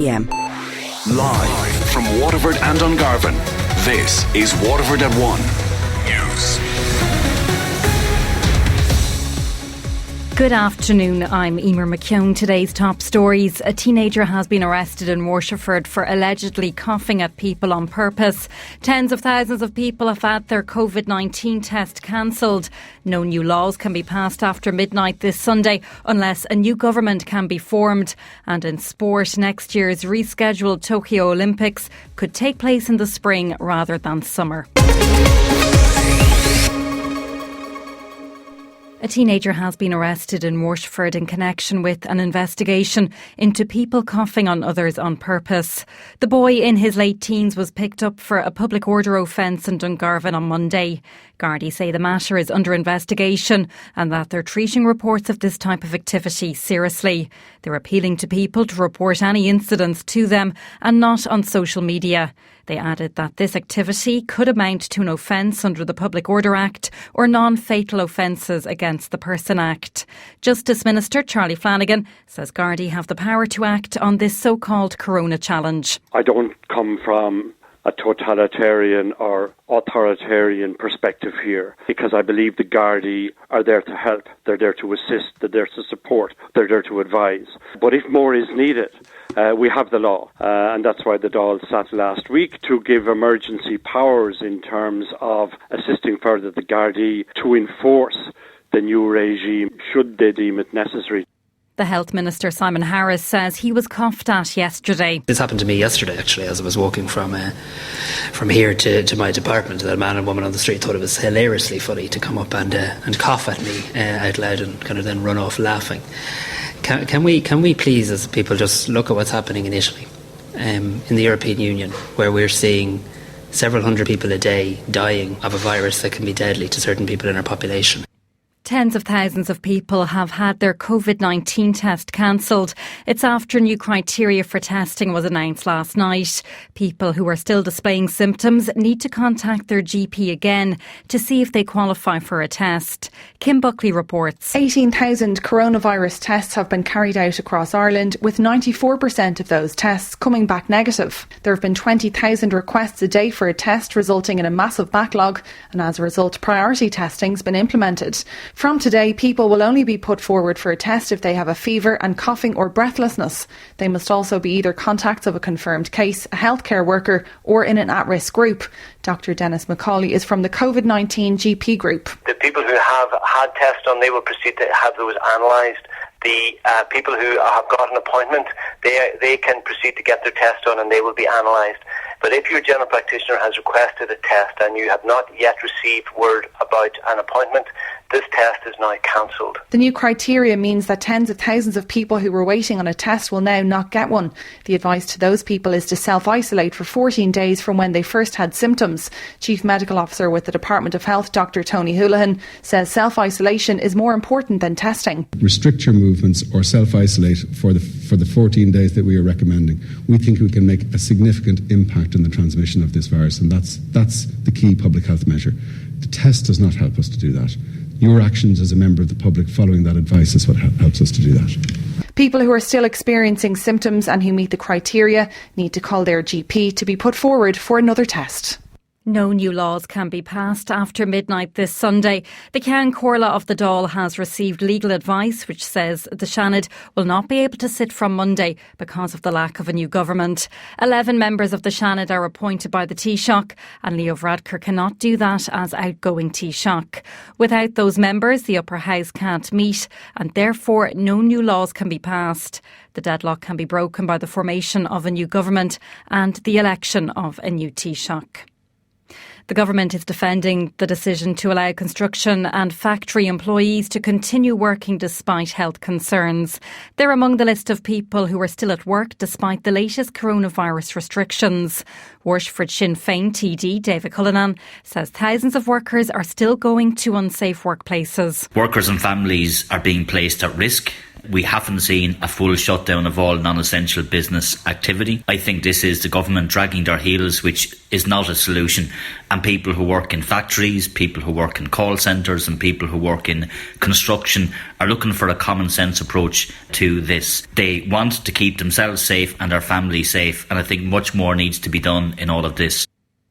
p.m. Live from Waterford and Dungarvan, this is Waterford at 1 News. Good afternoon, I'm Eimear McKeown. Today's top stories. A teenager has been arrested in Waterford for allegedly coughing at people on purpose. Tens of thousands of people have had their COVID-19 test cancelled. No new laws can be passed after midnight this Sunday unless a new government can be formed. And in sport, next year's rescheduled Tokyo Olympics could take place in the spring rather than summer. A teenager has been arrested in Waterford in connection with an investigation into people coughing on others on purpose. The boy in his late teens was picked up for a public order offence in Dungarvan on Monday. Gardaí say the matter is under investigation and that they're treating reports of this type of activity seriously. They're appealing to people to report any incidents to them and not on social media. They added that this activity could amount to an offence under the Public Order Act or non-fatal offences against the Person Act. Justice Minister Charlie Flanagan says Gardaí have the power to act on this so-called Corona challenge. I don't come from a totalitarian or authoritarian perspective here, because I believe the Gardaí are there to help, they're there to assist, they're there to support, they're there to advise. But if more is needed, we have the law, and that's why the Dáil sat last week to give emergency powers in terms of assisting further the Gardaí to enforce the new regime should they deem it necessary. The Health Minister, Simon Harris, says he was coughed at yesterday. This happened to me yesterday, actually, as I was walking from here to my department. That man and woman on the street thought it was hilariously funny to come up and cough at me out loud and kind of then run off laughing. Can we please, as people, just look at what's happening in Italy, in the European Union, where we're seeing several hundred people a day dying of a virus that can be deadly to certain people in our population. Tens of thousands of people have had their COVID-19 test cancelled. It's after new criteria for testing was announced last night. People who are still displaying symptoms need to contact their GP again to see if they qualify for a test. Kim Buckley reports. 18,000 coronavirus tests have been carried out across Ireland, with 94% of those tests coming back negative. There have been 20,000 requests a day for a test, resulting in a massive backlog, and as a result, priority testing's been implemented. From today, people will only be put forward for a test if they have a fever and coughing or breathlessness. They must also be either contacts of a confirmed case, a healthcare worker or in an at-risk group. Dr Dennis McCauley is from the COVID-19 GP group. The people who have had tests done, they will proceed to have those analysed. The people who have got an appointment, they can proceed to get their test done and they will be analysed. But if your general practitioner has requested a test and you have not yet received word about an appointment, this test is now cancelled. The new criteria means that tens of thousands of people who were waiting on a test will now not get one. The advice to those people is to self-isolate for 14 days from when they first had symptoms. Chief Medical Officer with the Department of Health, Dr Tony Houlihan, says self-isolation is more important than testing. Restrict your movements or self-isolate for the 14 days that we are recommending. We think we can make a significant impact on the transmission of this virus, and that's the key public health measure. The test does not help us to do that. Your actions as a member of the public following that advice is what helps us to do that. People who are still experiencing symptoms and who meet the criteria need to call their GP to be put forward for another test. No new laws can be passed after midnight this Sunday. The Ceann Comhairle of the Dáil has received legal advice which says the Seanad will not be able to sit from Monday because of the lack of a new government. 11 members of the Seanad are appointed by the Taoiseach, and Leo Varadkar cannot do that as outgoing Taoiseach. Without those members, the upper house can't meet, and therefore no new laws can be passed. The deadlock can be broken by the formation of a new government and the election of a new Taoiseach. The government is defending the decision to allow construction and factory employees to continue working despite health concerns. They're among the list of people who are still at work despite the latest coronavirus restrictions. Waterford Sinn Féin TD David Cullinan says thousands of workers are still going to unsafe workplaces. Workers and families are being placed at risk We haven't seen a full shutdown of all non-essential business activity. I think this is the government dragging their heels, which is not a solution. And people who work in factories, people who work in call centres and people who work in construction are looking for a common sense approach to this. They want to keep themselves safe and their families safe, and I think much more needs to be done in all of this.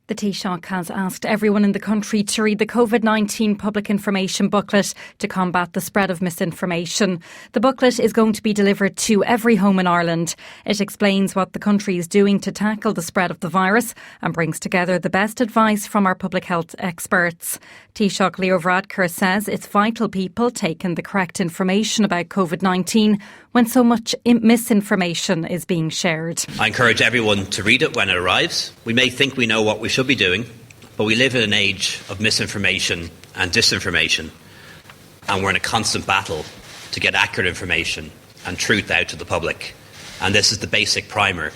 The Taoiseach has asked everyone in the country to read the COVID-19 public information booklet to combat the spread of misinformation. The booklet is going to be delivered to every home in Ireland. It explains what the country is doing to tackle the spread of the virus and brings together the best advice from our public health experts. Taoiseach Leo Varadkar says it's vital people take in the correct information about COVID-19 when so much misinformation is being shared. I encourage everyone to read it when it arrives. We may think we know what we should be doing, but we live in an age of misinformation and disinformation, and we're in a constant battle to get accurate information and truth out to the public. And this is the basic primer,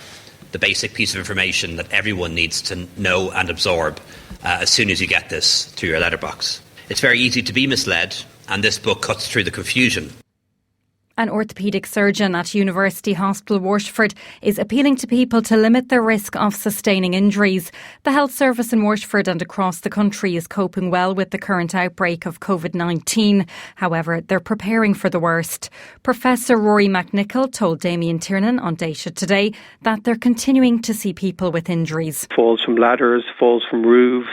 the basic piece of information that everyone needs to know and absorb as soon as you get this to your letterbox. It's very easy to be misled, and this book cuts through the confusion. An orthopaedic surgeon at University Hospital Waterford is appealing to people to limit their risk of sustaining injuries. The health service in Waterford and across the country is coping well with the current outbreak of COVID-19. However, they're preparing for the worst. Professor Rory McNichol told Damien Tiernan on Daisha Today that they're continuing to see people with injuries. Falls from ladders, falls from roofs.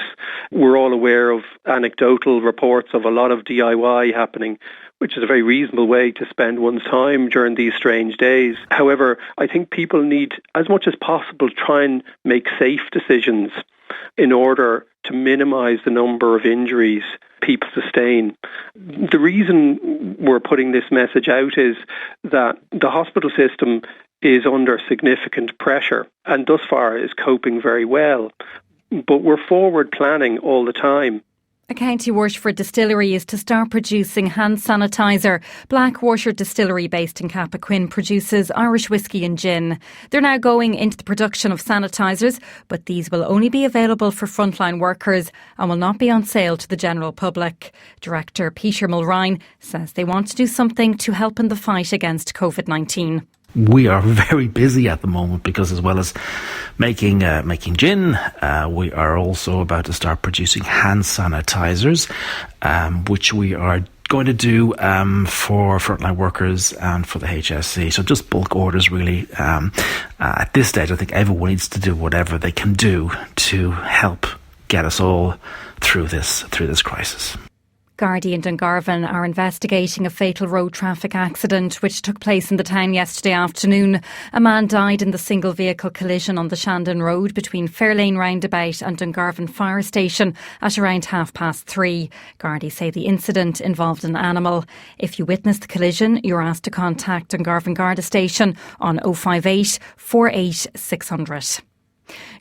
We're all aware of anecdotal reports of a lot of DIY happening, which is a very reasonable way to spend one's time during these strange days. However, I think people need, as much as possible, try and make safe decisions in order to minimise the number of injuries people sustain. The reason we're putting this message out is that the hospital system is under significant pressure and thus far is coping very well. But we're forward planning all the time. A County Waterford distillery is to start producing hand sanitiser. Blackwater Distillery, based in Cappoquin, produces Irish whiskey and gin. They're now going into the production of sanitisers, but these will only be available for frontline workers and will not be on sale to the general public. Director Peter Mulrine says they want to do something to help in the fight against COVID-19. We are very busy at the moment because, as well as making gin, we are also about to start producing hand sanitizers, which we are going to do for frontline workers and for the HSE. So just bulk orders, really. At this stage, I think everyone needs to do whatever they can do to help get us all through this crisis. Gardaí in Dungarvan are investigating a fatal road traffic accident which took place in the town yesterday afternoon. A man died in the single vehicle collision on the Shandon Road between Fairlane Roundabout and Dungarvan Fire Station at around 3:30. Gardaí say the incident involved an animal. If you witnessed the collision, you're asked to contact Dungarvan Garda Station on 058 48 600.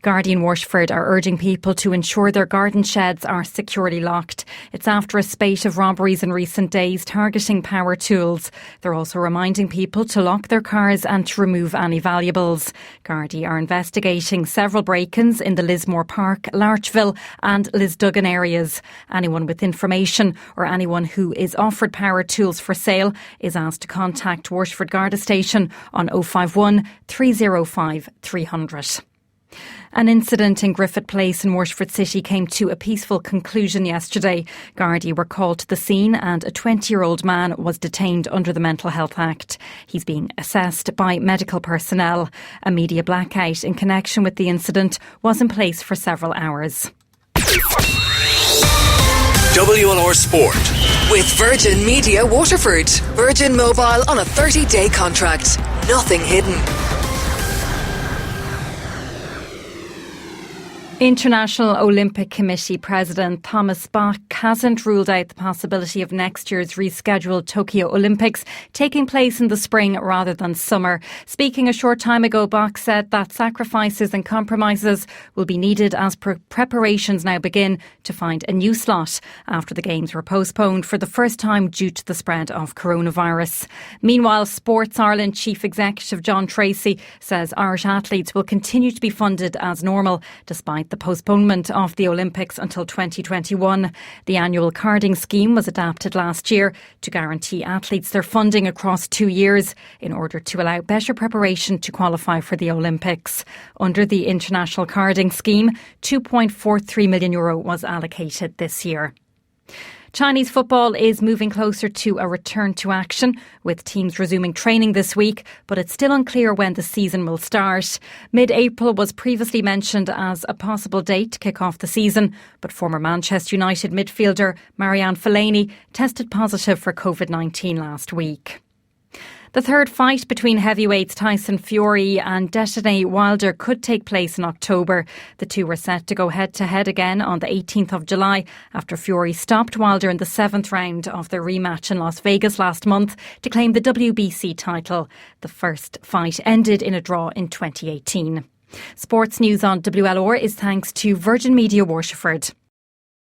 Gardaí in Waterford are urging people to ensure their garden sheds are securely locked. It's after a spate of robberies in recent days targeting power tools. They're also reminding people to lock their cars and to remove any valuables. Gardaí are investigating several break-ins in the Lismore Park, Larchville and Lisduggan areas. Anyone with information or anyone who is offered power tools for sale is asked to contact Waterford Garda Station on 051 305 300. An incident in Griffith Place in Waterford City came to a peaceful conclusion yesterday. Gardaí were called to the scene and a 20-year-old man was detained under the Mental Health Act. He's being assessed by medical personnel. A media blackout in connection with the incident was in place for several hours. WLR Sport. With Virgin Media Waterford. Virgin Mobile on a 30-day contract. Nothing hidden. International Olympic Committee President Thomas Bach hasn't ruled out the possibility of next year's rescheduled Tokyo Olympics taking place in the spring rather than summer. Speaking a short time ago, Bach said that sacrifices and compromises will be needed as preparations now begin to find a new slot after the Games were postponed for the first time due to the spread of coronavirus. Meanwhile, Sports Ireland Chief Executive John Tracy says Irish athletes will continue to be funded as normal despite the postponement of the Olympics until 2021. The annual carding scheme was adapted last year to guarantee athletes their funding across 2 years in order to allow better preparation to qualify for the Olympics. Under the international carding scheme, €2.43 million was allocated this year. Chinese football is moving closer to a return to action, with teams resuming training this week, but it's still unclear when the season will start. Mid-April was previously mentioned as a possible date to kick off the season, but former Manchester United midfielder Marianne Fellaini tested positive for COVID-19 last week. The third fight between heavyweights Tyson Fury and Deontay Wilder could take place in October. The two were set to go head-to-head again on the 18th of July after Fury stopped Wilder in the 7th round of their rematch in Las Vegas last month to claim the WBC title. The first fight ended in a draw in 2018. Sports news on WLR is thanks to Virgin Media Waterford.